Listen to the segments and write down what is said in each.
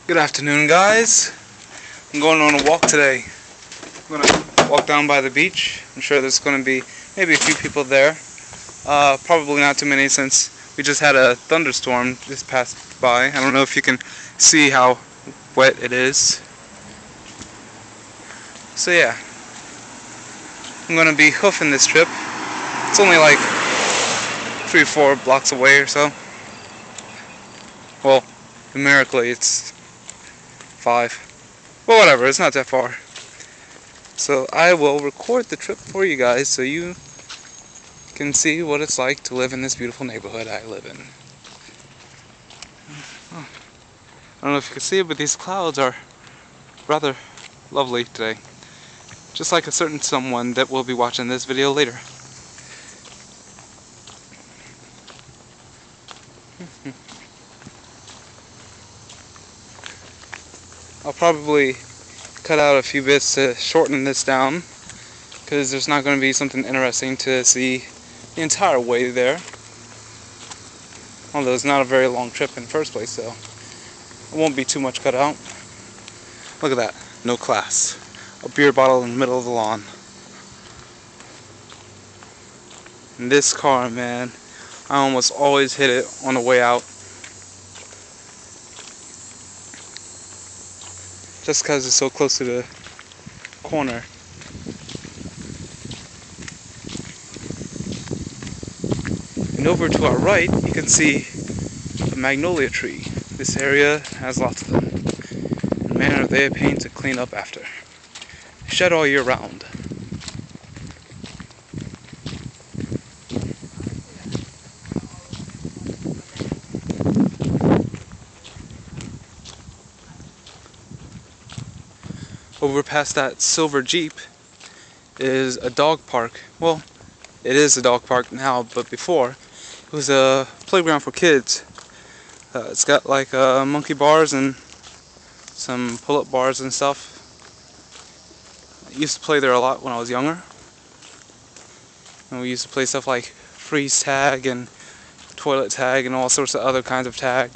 Good afternoon, guys. I'm going on a walk today. I'm going to walk down by the beach. I'm sure there's going to be maybe a few people there. Probably not too many since we just had a thunderstorm just passed by. I don't know if you can see how wet it is. So yeah, I'm going to be hoofing this trip. It's only like 3 or 4 blocks away or so. Well, numerically it's 5. Well, whatever, it's not that far. So I will record the trip for you guys so you can see what it's like to live in this beautiful neighborhood I live in. I don't know if you can see it, but these clouds are rather lovely today. Just like a certain someone that will be watching this video later. I'll probably cut out a few bits to shorten this down, because there's not going to be something interesting to see the entire way there. Although it's not a very long trip in the first place, so it won't be too much cut out. Look at that, no class. A beer bottle in the middle of the lawn. And this car, man, I almost always hit it on the way out. Just because it's so close to the corner. And over to our right, you can see a magnolia tree. This area has lots of them. And man, are they a pain to clean up after. Shed all year round. Over past that silver Jeep is a dog park. Well, it is a dog park now, but before it was a playground for kids. It's got like monkey bars and some pull-up bars and stuff. I used to play there a lot when I was younger. And we used to play stuff like freeze tag and toilet tag and all sorts of other kinds of tag.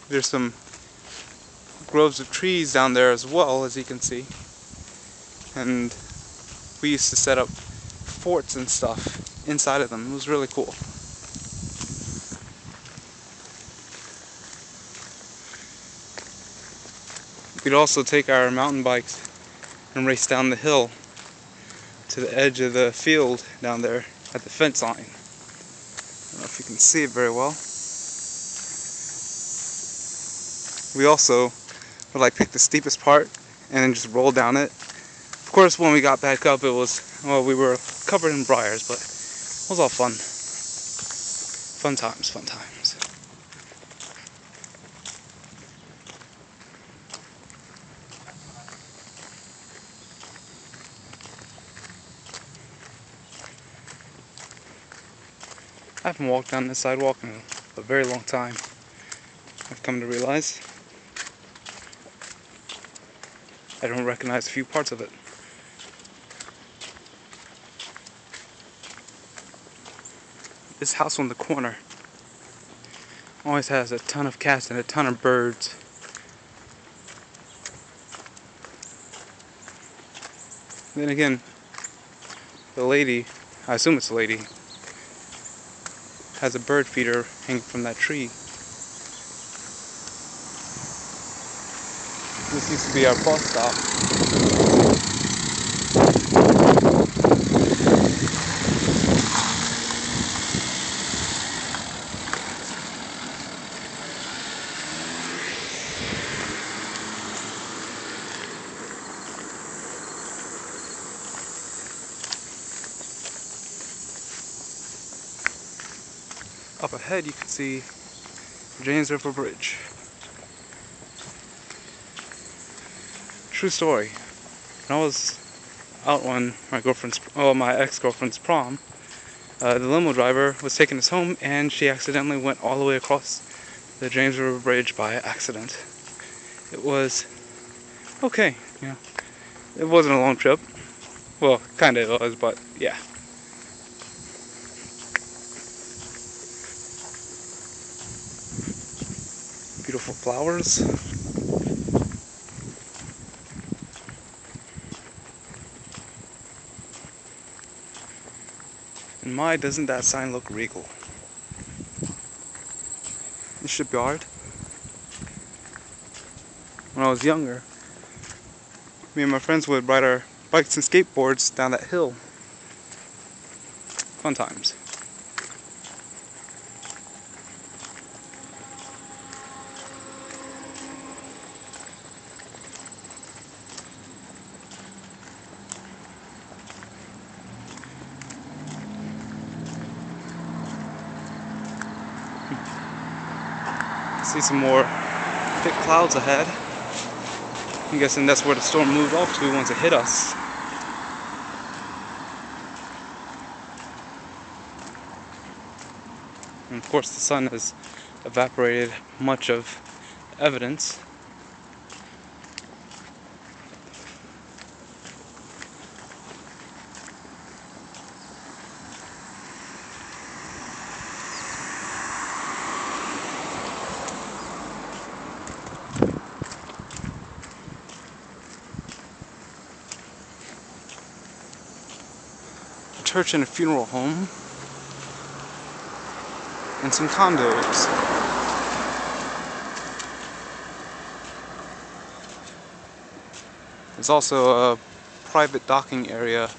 There's some groves of trees down there as well, as you can see. And we used to set up forts and stuff inside of them. It was really cool. We'd also take our mountain bikes and race down the hill to the edge of the field down there at the fence line. I don't know if you can see it very well. We also would like pick the steepest part and then just roll down it. Of course, when we got back up, it was, well, we were covered in briars, but it was all fun. Fun times, fun times. I haven't walked down this sidewalk in a very long time, I've come to realize. I don't recognize a few parts of it. This house on the corner always has a ton of cats and a ton of birds. Then again, the lady, I assume it's a lady, has a bird feeder hanging from that tree. This used to be our bus stop. Up ahead you can see the James River Bridge. True story. When I was out on my ex-girlfriend's prom, the limo driver was taking us home and she accidentally went all the way across the James River Bridge by accident. It was okay, you know. It wasn't a long trip. Well, kinda it was, but yeah. Beautiful flowers. And my, doesn't that sign look regal? The shipyard. When I was younger, me and my friends would ride our bikes and skateboards down that hill. Fun times. See some more thick clouds ahead. I'm guessing that's where the storm moved off to once it hit us. And of course the sun has evaporated much of evidence. A church and a funeral home. And some condos. There's also a private docking area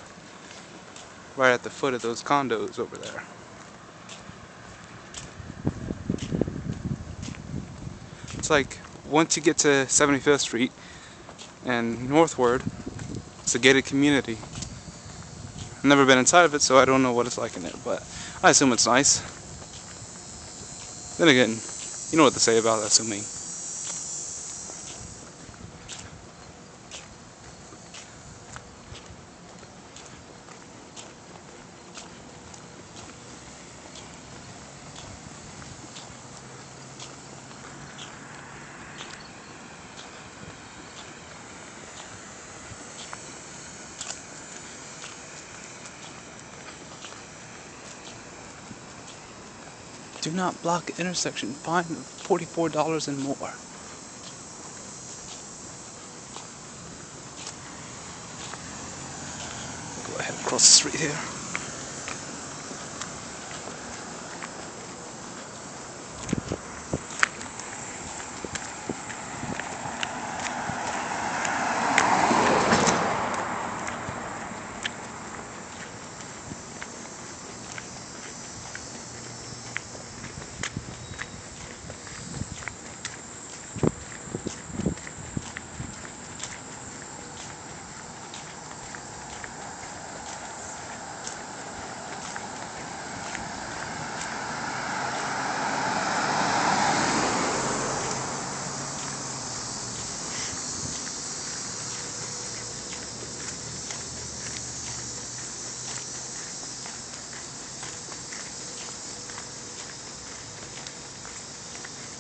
right at the foot of those condos over there. It's like once you get to 75th Street and northward, it's a gated community. I've never been inside of it, so I don't know what it's like in there, but I assume it's nice. Then again, you know what to say about assuming. Do not block intersection. Fine $44 and more. Go ahead and cross the street here.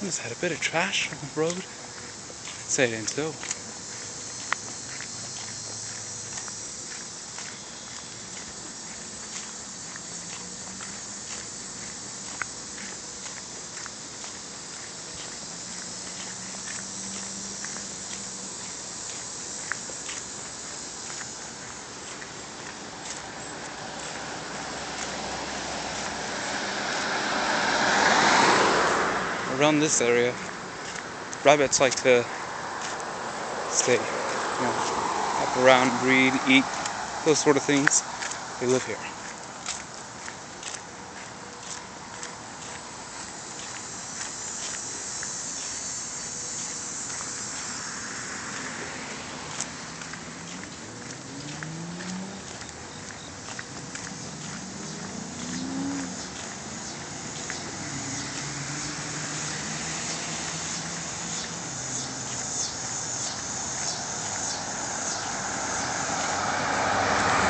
I just had a bit of trash on the road. Say it ain't so. Around this area, rabbits like to stay, hop around, breed, eat, those sort of things. They live here.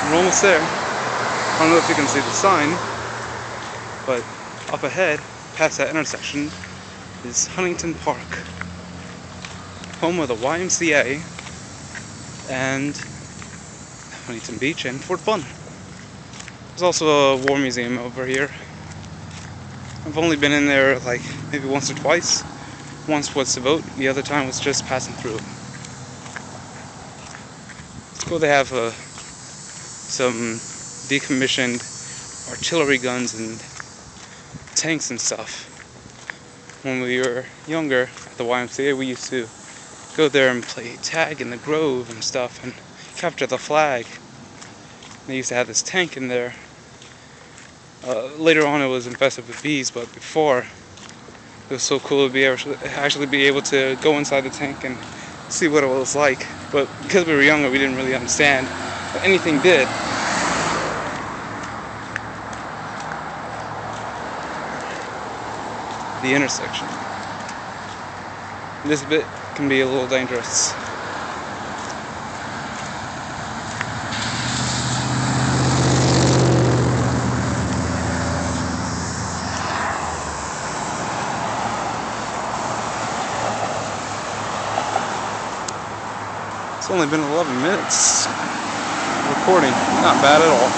We're almost there. I don't know if you can see the sign, but up ahead, past that intersection, is Huntington Park, home of the YMCA and Huntington Beach and Fort Fun. There's also a war museum over here. I've only been in there like maybe once or twice, Once was to vote, the other time was just passing through. It's cool they have some decommissioned artillery guns and tanks and stuff. When we were younger at the YMCA, we used to go there and play tag in the grove and stuff and capture the flag. They used to have this tank in there. Later on it was infested with bees, but before it was so cool to be actually be able to go inside the tank and see what it was like. But because we were younger, we didn't really understand what anything did. The intersection. This bit can be a little dangerous. It's only been 11 minutes recording, not bad at all.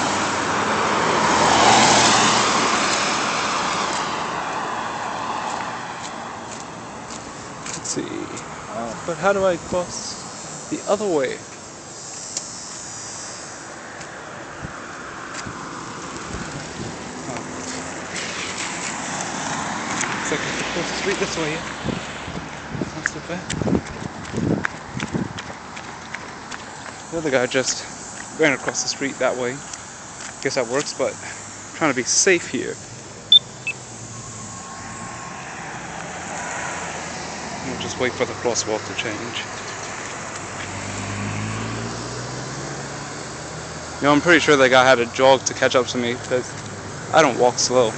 Let's see, but how do I cross the other way? Looks like I have to cross the street this way, yeah. Not so bad. The other guy just ran across the street that way. Guess that works, but I'm trying to be safe here. We'll just wait for the crosswalk to change. You know, I'm pretty sure that guy had to jog to catch up to me because I don't walk slow.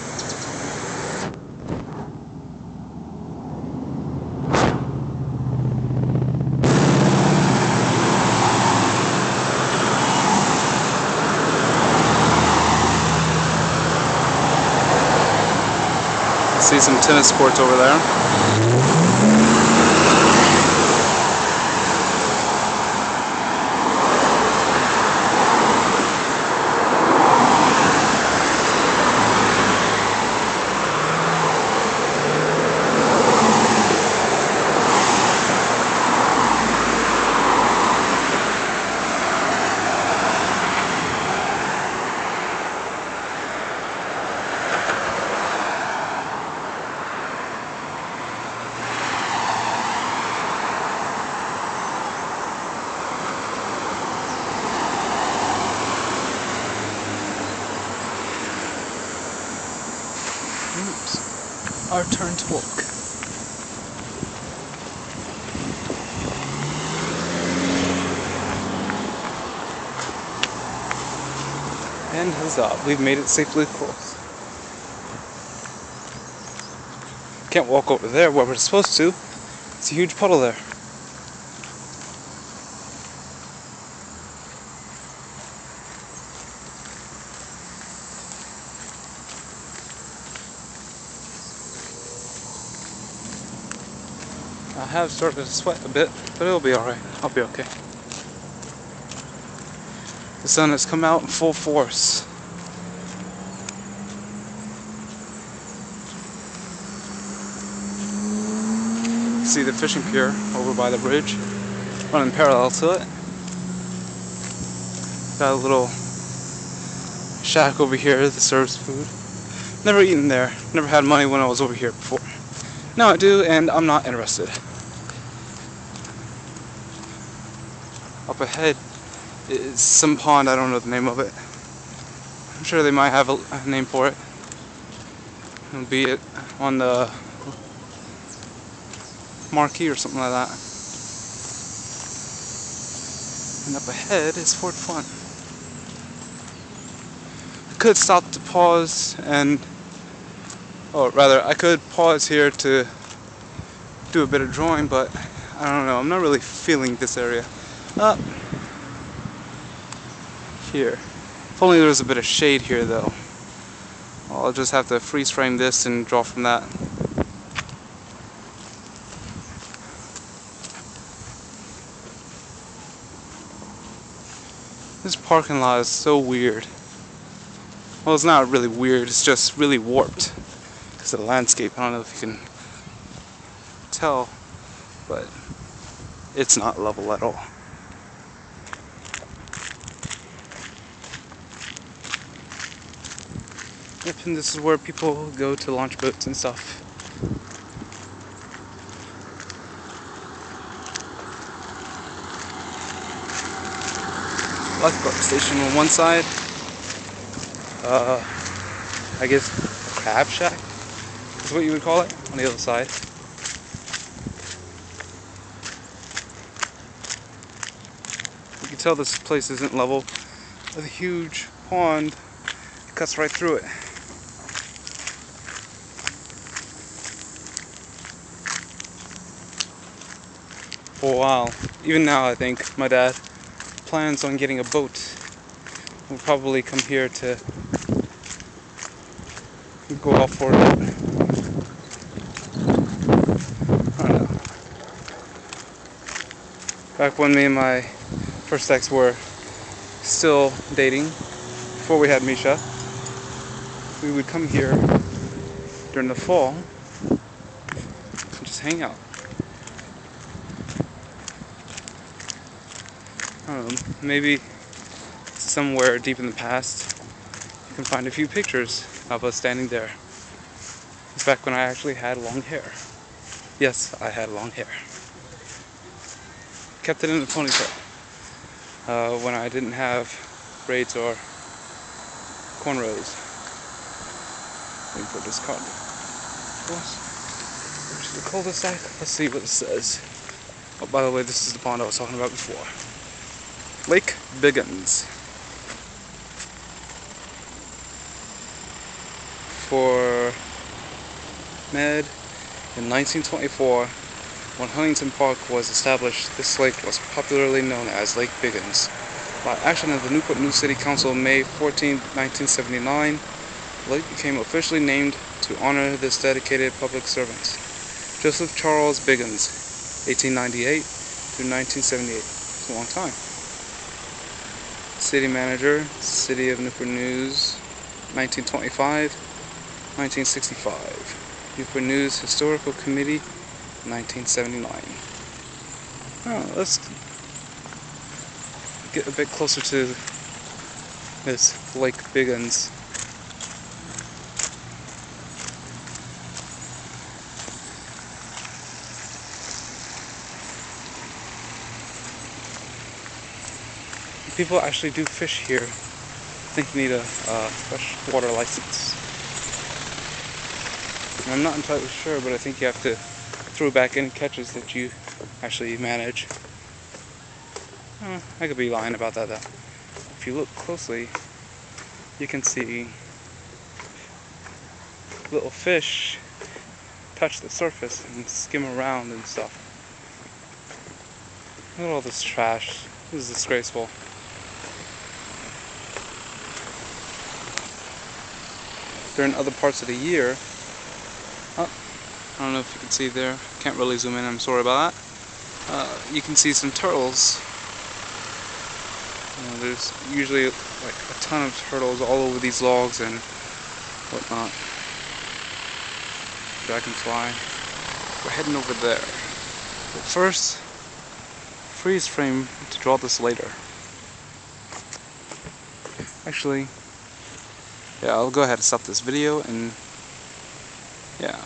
See some tennis courts over there. Oops. Our turn to walk. And huzzah, we've made it safely across. Can't walk over there where we're supposed to. It's a huge puddle there. I have started to sweat a bit, but it'll be alright. I'll be okay. The sun has come out in full force. See the fishing pier over by the bridge, running parallel to it. Got a little shack over here that serves food. Never eaten there. Never had money when I was over here before. Now I do, and I'm not interested. Up ahead is some pond, I don't know the name of it. I'm sure they might have a name for it. It'll be it on the marquee or something like that. And up ahead is Fort Fun. I could stop to pause and, or rather, I could pause here to do a bit of drawing, but I don't know, I'm not really feeling this area. Here. If only there was a bit of shade here though. I'll just have to freeze frame this and draw from that. This parking lot is so weird. Well, it's not really weird, it's just really warped because of the landscape. I don't know if you can tell. tell, but it's not level at all. Yep, and this is where people go to launch boats and stuff. Lifeguard station on one side. I guess a crab shack is what you would call it on the other side. You can tell this place isn't level. There's a huge pond that cuts right through it. For a while, even now I think my dad plans on getting a boat. We'll probably come here to go off for it. I don't know. Back when me and my first ex were still dating, before we had Misha, we would come here during the fall and just hang out. I don't know, maybe somewhere deep in the past you can find a few pictures of us standing there. It's back when I actually had long hair. Yes, I had long hair. Kept it in a ponytail when I didn't have braids or cornrows. Waiting for this car. Which is the cul-de-sac. Let's see what it says. Oh, by the way, this is the pond I was talking about before. Lake Biggins. For Med, in 1924, when Huntington Park was established, this lake was popularly known as Lake Biggins. By action of the Newport News City Council on May 14, 1979, the lake became officially named to honor this dedicated public servant, Joseph Charles Biggins, 1898 to 1978. It's a long time. City Manager, City of Newport News, 1925, 1965. Newport News Historical Committee, 1979. Oh, let's get a bit closer to this Lake Biggins. People actually do fish here. I think you need a freshwater license. I'm not entirely sure, but I think you have to throw back any catches that you actually manage. I could be lying about that though. If you look closely, you can see little fish touch the surface and skim around and stuff. Look at all this trash. This is disgraceful. During other parts of the year, I don't know if you can see there, can't really zoom in, I'm sorry about that. You can see some turtles. There's usually like a ton of turtles all over these logs and whatnot. Dragonfly. We're heading over there. But first, freeze frame to draw this later. Actually, yeah, I'll go ahead and stop this video and yeah.